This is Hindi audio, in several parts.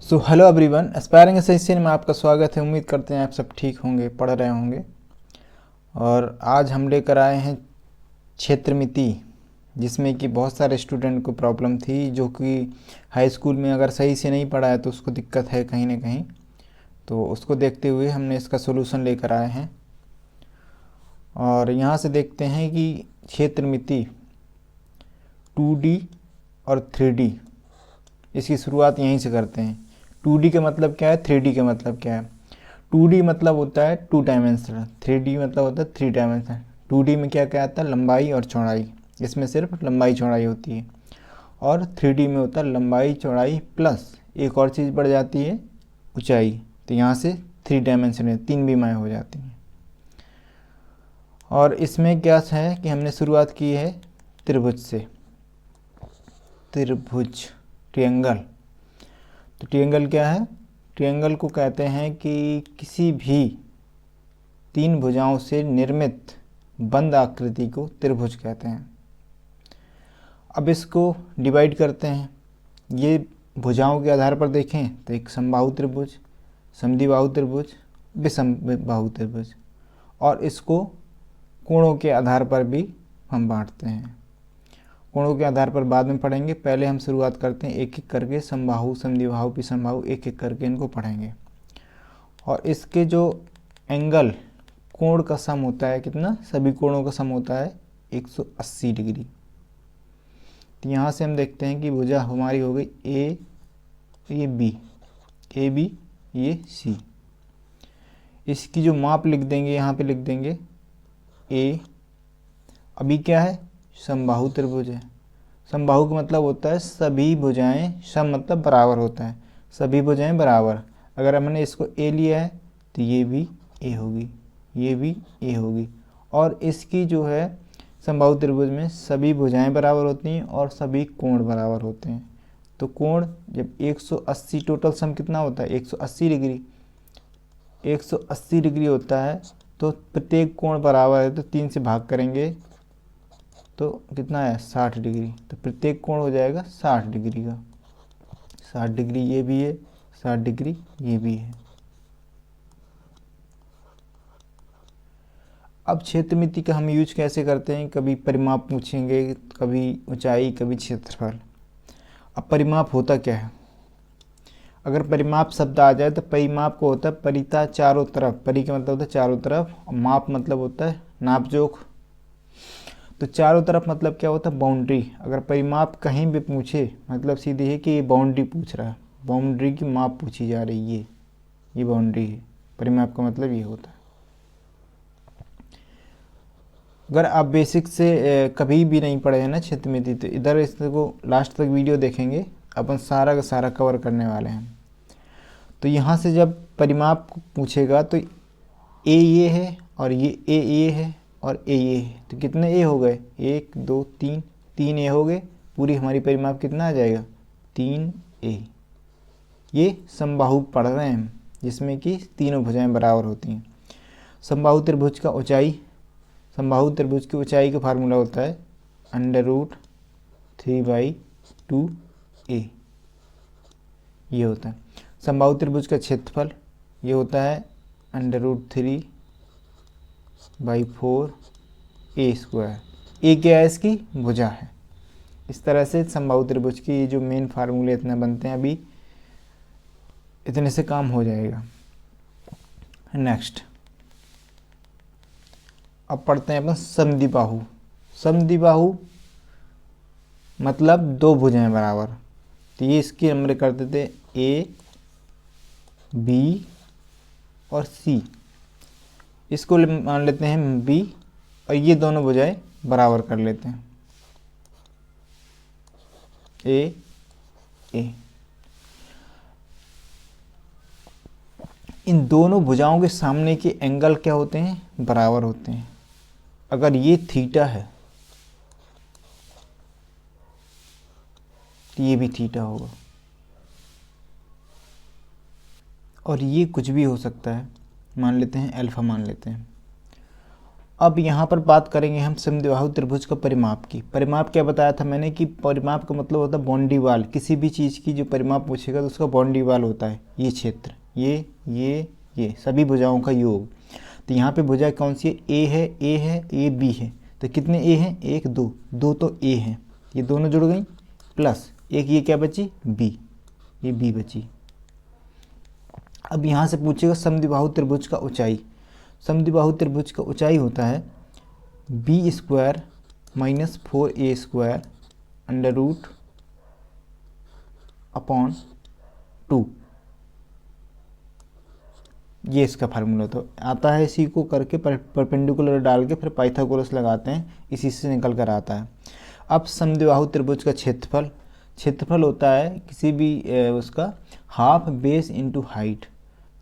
So hello everyone, aspiring association में आपका स्वागत है। उम्मीद करते हैं आप सब ठीक होंगे, पढ़ रहे होंगे। और आज हम लेकर आए हैं क्षेत्रमिति, जिसमें कि बहुत सारे स्टूडेंट को प्रॉब्लम थी, जो कि हाई स्कूल में अगर सही से नहीं पढ़ा है तो उसको दिक्कत है कहीं ना कहीं। तो उसको देखते हुए हमने इसका सोल्यूशन लेकर आए हैं। और यहाँ से देखते हैं कि क्षेत्रमिति 2D और 3D, इसकी शुरुआत यहीं से करते हैं। 2D का मतलब क्या है, 3D का मतलब क्या है। 2D मतलब होता है 2 डायमेंशनल, 3D मतलब होता है 3 डायमेंशनल। 2D में क्या क्या आता है, लंबाई और चौड़ाई। इसमें सिर्फ लंबाई चौड़ाई होती है। और 3D में होता है लंबाई चौड़ाई प्लस एक और चीज़ बढ़ जाती है, ऊंचाई। तो यहाँ से 3 डायमेंशन 3 बीमाएँ हो जाती हैं। और इसमें क्या है कि हमने शुरुआत की है त्रिभुज से। त्रिभुज, ट्रायंगल। तो ट्रायंगल क्या है, ट्रायंगल को कहते हैं कि किसी भी 3 भुजाओं से निर्मित बंद आकृति को त्रिभुज कहते हैं। अब इसको डिवाइड करते हैं। ये भुजाओं के आधार पर देखें तो एक समबाहु त्रिभुज, समद्विबाहु त्रिभुज, विषमबाहु त्रिभुज। और इसको कोणों के आधार पर भी हम बांटते हैं। कोणों के आधार पर बाद में पढ़ेंगे, पहले हम शुरुआत करते हैं एक एक करके। समबाहु, समद्विबाहु, विषमबाहु, एक एक करके इनको पढ़ेंगे। और इसके जो एंगल, कोण का सम होता है कितना, सभी कोणों का सम होता है 180 डिग्री। तो यहाँ से हम देखते हैं कि भुजा हमारी हो गई ए बी, ये सी। इसकी जो माप लिख देंगे, यहाँ पे लिख देंगे ए। अभी क्या है, समबाहु त्रिभुज है। समबाहु का मतलब होता है सभी भुजाएं, सम मतलब बराबर होता है, सभी भुजाएं बराबर। अगर हमने इसको ए लिया है तो ये भी ए होगी, ये भी ए होगी। और इसकी जो है समबाहु त्रिभुज में सभी भुजाएं बराबर होती हैं और सभी कोण बराबर होते हैं। तो कोण जब 180, टोटल सम कितना होता है 180 डिग्री, 180 डिग्री होता है। तो प्रत्येक कोण बराबर है तो 3 से भाग करेंगे तो कितना है 60 डिग्री। तो प्रत्येक कोण हो जाएगा 60 डिग्री का। 60 डिग्री ये भी है, 60 डिग्री ये भी है। अब क्षेत्रमिति का हम यूज कैसे करते हैं, कभी परिमाप पूछेंगे, कभी ऊंचाई, कभी क्षेत्रफल। अब परिमाप होता क्या है, अगर परिमाप शब्द आ जाए तो परिमाप को होता है परिता, चारों तरफ। परि का मतलब होता है चारों तरफ, और माप मतलब होता है नापजोख। तो चारों तरफ मतलब क्या होता है, बाउंड्री। अगर परिमाप कहीं भी पूछे मतलब सीधे है कि ये बाउंड्री पूछ रहा है, बाउंड्री की माप पूछी जा रही है, ये बाउंड्री है। परिमाप का मतलब ये होता है। अगर आप बेसिक से कभी भी नहीं पढ़े हैं ना क्षेत्रमिति, तो इधर इसको लास्ट तक वीडियो देखेंगे, अपन सारा का सारा कवर करने वाले हैं। तो यहाँ से जब परिमाप पूछेगा तो ए ये है और ये है और ए ये है। तो कितने ए हो गए, 1 2 3, 3 ए हो गए। पूरी हमारी परिमाप कितना आ जाएगा, 3 ए। ये समबाहु पढ़ रहे हैं हम, जिसमें कि तीनों भुजाएं बराबर होती हैं। समबाहु त्रिभुज का ऊंचाई, समबाहु त्रिभुज की ऊंचाई का फार्मूला होता है √3/2 ए, ये होता है। समबाहु त्रिभुज का क्षेत्रफल ये होता है √3/4 ए स्क्वायर। ए क्या है, इसकी भुजा है। इस तरह से समबाहु त्रिभुज की जो मेन फार्मूले इतने बनते हैं, अभी इतने से काम हो जाएगा। नेक्स्ट अब पढ़ते हैं अपन समद्विबाहु। समद्विबाहु मतलब 2 भुजाएं बराबर। तो ये इसकी नंबर करते थे ए बी और सी, इसको मान लेते हैं बी, और ये दोनों भुजाएं बराबर कर लेते हैं ए। इन दोनों भुजाओं के सामने के एंगल क्या होते हैं, बराबर होते हैं। अगर ये थीटा है तो ये भी थीटा होगा, और ये कुछ भी हो सकता है, मान लेते हैं अल्फा मान लेते हैं। अब यहाँ पर बात करेंगे हम समद्विबाहु त्रिभुज का परिमाप की। परिमाप क्या बताया था मैंने कि परिमाप का मतलब होता है बाउंड्री वाल। किसी भी चीज़ की जो परिमाप पूछेगा तो उसका बाउंड्री वाल होता है ये क्षेत्र, ये सभी भुजाओं का योग। तो यहाँ पे भुजा कौन सी है? ए है, ए है, ए बी है। तो कितने ए हैं? 1 2, 2 तो ए हैं, ये दोनों जुड़ गई, प्लस एक ये क्या बची? बी, ये बी बची। अब यहाँ से पूछेगा समद्विबाहु त्रिभुज का ऊंचाई। समद्विबाहु त्रिभुज का ऊंचाई होता है b square minus 4a square under root upon 2। ये इसका फार्मूला तो आता है, इसी को करके परपेंडिकुलर डाल के फिर पाइथागोरस लगाते हैं, इसी से निकल कर आता है। अब समद्विबाहु त्रिभुज का क्षेत्रफल होता है किसी भी उसका हाफ बेस इंटू हाइट।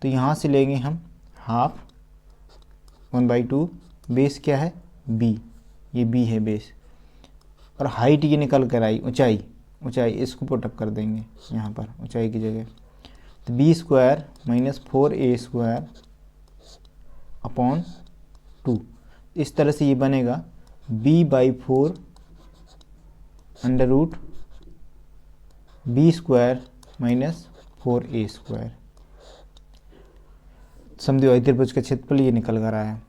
तो यहाँ से लेंगे हम हाफ 1/2, बेस क्या है? b, ये b है बेस, और हाइट ये निकल कर आई ऊंचाई, इसको पुटअप कर देंगे यहाँ पर ऊंचाई की जगह। तो B square minus 4a square upon 2। इस तरह से ये बनेगा b/4 under root B square minus 4a square. समद्विबाहु त्रिभुज का क्षेत्रफल ये निकल कर आया।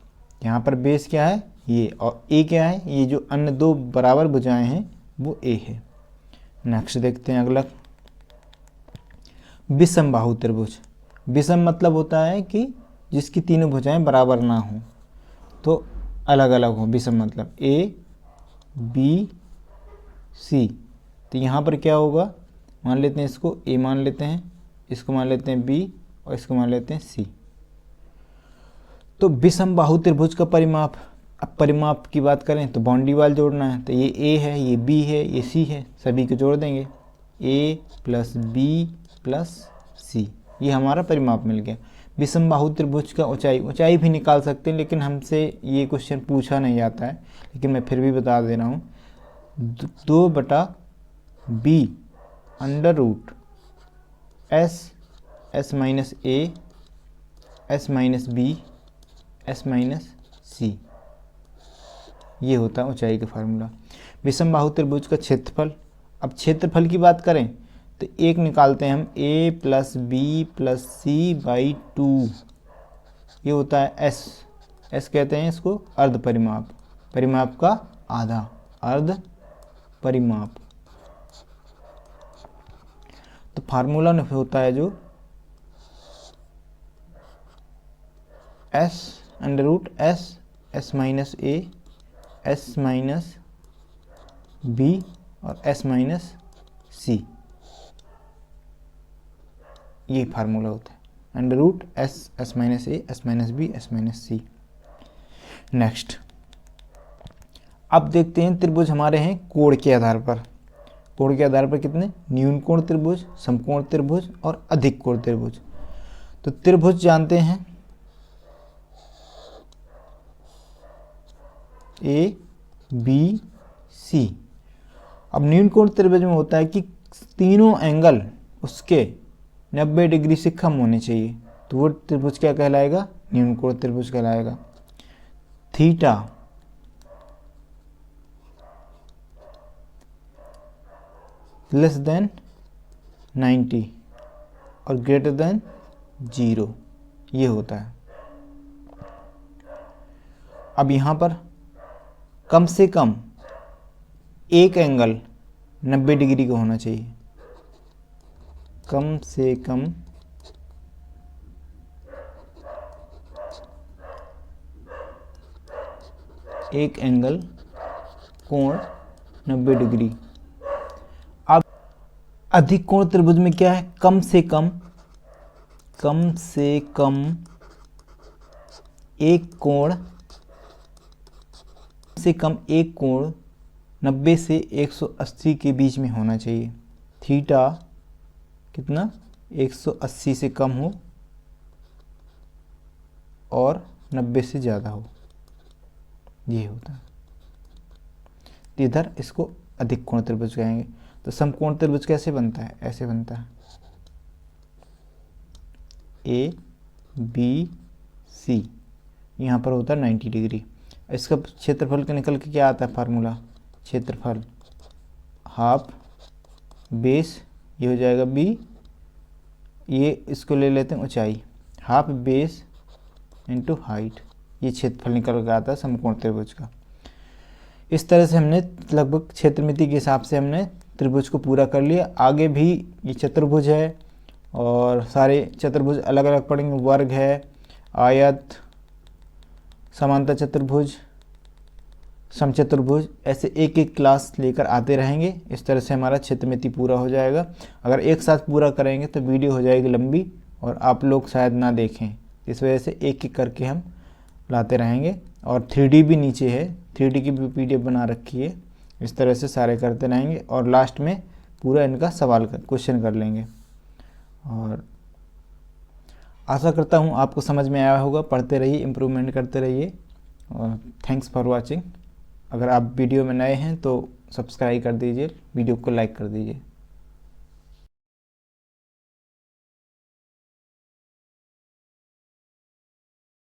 यहाँ पर बेस क्या है? ये, और ए क्या है? ये जो अन्य दो बराबर भुजाएं हैं वो ए है। नेक्स्ट देखते हैं अगला, विषम बाहु त्रिभुज। विषम मतलब होता है कि जिसकी तीनों भुजाएं बराबर ना हो, तो अलग अलग हो। विषम मतलब ए बी सी। तो यहाँ पर क्या होगा? मान लेते हैं इसको ए मान लेते हैं, इसको मान लेते हैं बी, और इसको मान लेते हैं सी। तो विषम बाहु त्रिभुज का परिमाप। अब परिमाप की बात करें तो बाउंड्री वाल जोड़ना है। तो ये ए है, ये बी है, ये सी है, सभी को जोड़ देंगे, ए प्लस बी प्लस सी, ये हमारा परिमाप मिल गया। विषम बाहु त्रिभुज का ऊंचाई भी निकाल सकते हैं, लेकिन हमसे ये क्वेश्चन पूछा नहीं जाता है, लेकिन मैं फिर भी बता दे रहा हूँ। 2/b under root S minus A S minus B S minus सी, ये होता है ऊंचाई का फार्मूला। विषम बाहु त्रिभुज का क्षेत्रफल। अब क्षेत्रफल की बात करें तो एक निकालते हैं हम, a plus b plus c by 2, ये होता है एस कहते हैं इसको अर्ध परिमाप, परिमाप का आधा, अर्ध परिमाप। तो फार्मूला होता है जो s under root S minus A S minus b और एस माइनस सी, ये फार्मूला होता है under root S minus A S minus B S minus c. Next अब देखते हैं त्रिभुज हमारे हैं कोण के आधार पर। कोण के आधार पर कितने? न्यून कोण त्रिभुज, समकोण त्रिभुज और अधिक कोण त्रिभुज। तो त्रिभुज जानते हैं ए बी सी। अब न्यून कोण त्रिभुज में होता है कि तीनों एंगल उसके 90 डिग्री से कम होने चाहिए, तो वो त्रिभुज क्या कहलाएगा? न्यून कोण त्रिभुज कहलाएगा। थीटा लेस देन 90 और ग्रेटर देन 0, ये होता है। अब यहाँ पर कम से कम एक एंगल 90 डिग्री का होना चाहिए, कम से कम एक एंगल कोण 90 डिग्री। अब अधिक कोण त्रिभुज में क्या है? कम से कम एक कोण 90 से 180 के बीच में होना चाहिए। थीटा कितना? 180 से कम हो और 90 से ज़्यादा हो, ये होता है। इधर इसको अधिक कोण त्रिभुज कहेंगे। तो समकोण त्रिभुज कैसे बनता है? ऐसे बनता है ए बी सी, यहाँ पर होता है 90 डिग्री। इसका क्षेत्रफल का निकल के क्या आता है फार्मूला, क्षेत्रफल हाफ बेस, ये हो जाएगा b, ये इसको ले लेते हैं ऊंचाई, हाफ बेस इंटू हाइट, ये क्षेत्रफल निकल के आता है समकोण त्रिभुज का। इस तरह से हमने लगभग क्षेत्रमिति के हिसाब से हमने त्रिभुज को पूरा कर लिया। आगे भी ये चतुर्भुज है और सारे चतुर्भुज अलग अलग पढ़ेंगे, वर्ग है, आयत, समांतर चतुर्भुज, समचतुर्भुज, ऐसे एक एक क्लास लेकर आते रहेंगे। इस तरह से हमारा क्षेत्रमिति पूरा हो जाएगा। अगर एक साथ पूरा करेंगे तो वीडियो हो जाएगी लंबी और आप लोग शायद ना देखें, इस वजह से एक एक करके हम लाते रहेंगे। और 3D भी नीचे है, 3D की भी PDF बना रखी है। इस तरह से सारे करते रहेंगे और लास्ट में पूरा इनका सवाल का क्वेश्चन कर लेंगे। और आशा करता हूँ आपको समझ में आया होगा। पढ़ते रहिए, इम्प्रूवमेंट करते रहिए और थैंक्स फॉर वाचिंग। अगर आप वीडियो में नए हैं तो सब्सक्राइब कर दीजिए, वीडियो को लाइक कर दीजिए।